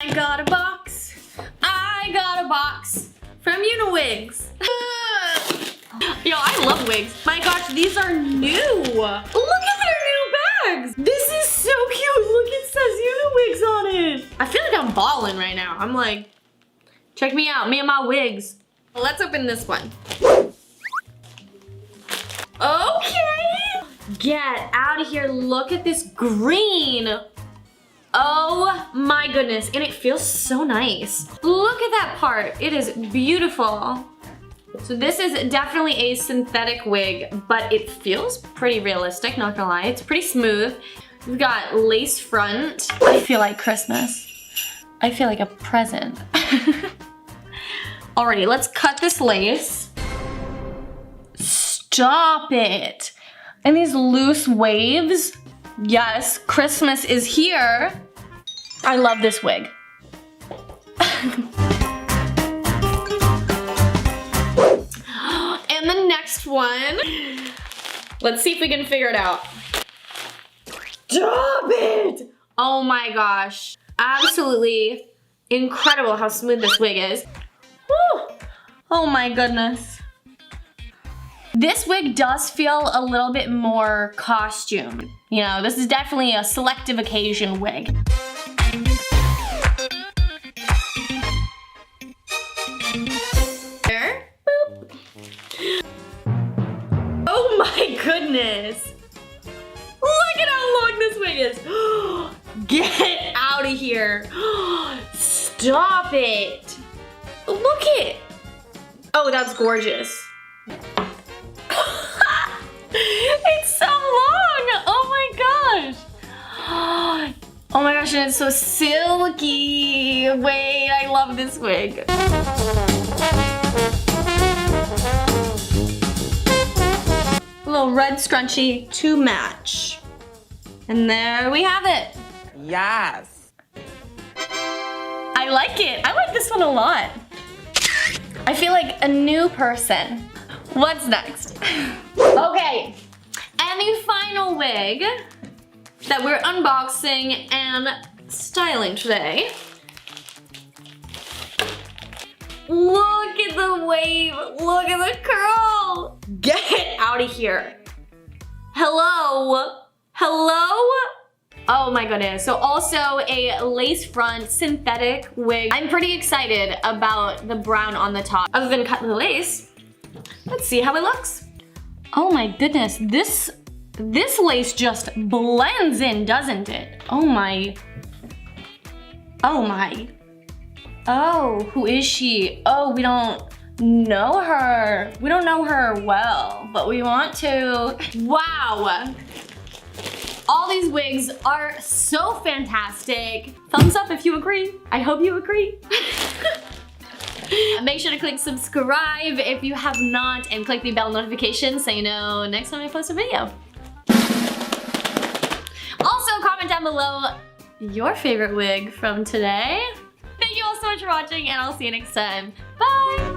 I got a box. I got a box from UniWigs. Yo, I love wigs. My gosh, these are new. Look at their new bags. This is so cute. Look, it says UniWigs on it. I feel like I'm balling right now. I'm like, check me out, me and my wigs. Let's open this one. Okay. Get out of here. Look at this green. Oh my goodness. And it feels so nice. Look at that part. It is beautiful. So this is definitely a synthetic wig, but it feels pretty realistic, not gonna lie. It's pretty smooth. We've got lace front. I feel like Christmas. I feel like a present. Alrighty, let's cut this lace. Stop it. And these loose waves. Yes, Christmas is here. I love this wig. And the next one. Let's see if we can figure it out. Stop it! Oh my gosh. Absolutely incredible how smooth this wig is. Woo. Oh my goodness. This wig does feel a little bit more costume. You know, this is definitely a selective occasion wig. There. Boop. Oh my goodness. Look at how long this wig is. Get out of here. Stop it. Look it. Oh, that's gorgeous. It's so long. Oh my gosh. Oh my gosh, and it's so silky. Wait, I love this wig. A little red scrunchie to match. And there we have it. Yes. I like it. I like this one a lot. I feel like a new person. What's next? Okay, and the final wig that we're unboxing and styling today. Look at the wave. Look at the curl. Get out of here. Hello. Hello? Oh my goodness. So also a lace front synthetic wig. I'm pretty excited about the brown on the top. Other than cutting the lace, let's see how it looks. Oh my goodness. This lace just blends in, doesn't it? Oh my. Oh my. Oh, who is she? Oh, we don't know her. We don't know her well, but we want to. Wow. All these wigs are so fantastic. Thumbs up if you agree. I hope you agree. Make sure to click subscribe if you have not, and click the bell notification so you know next time I post a video. Also, comment down below your favorite wig from today. Thank you all so much for watching, and I'll see you next time. Bye!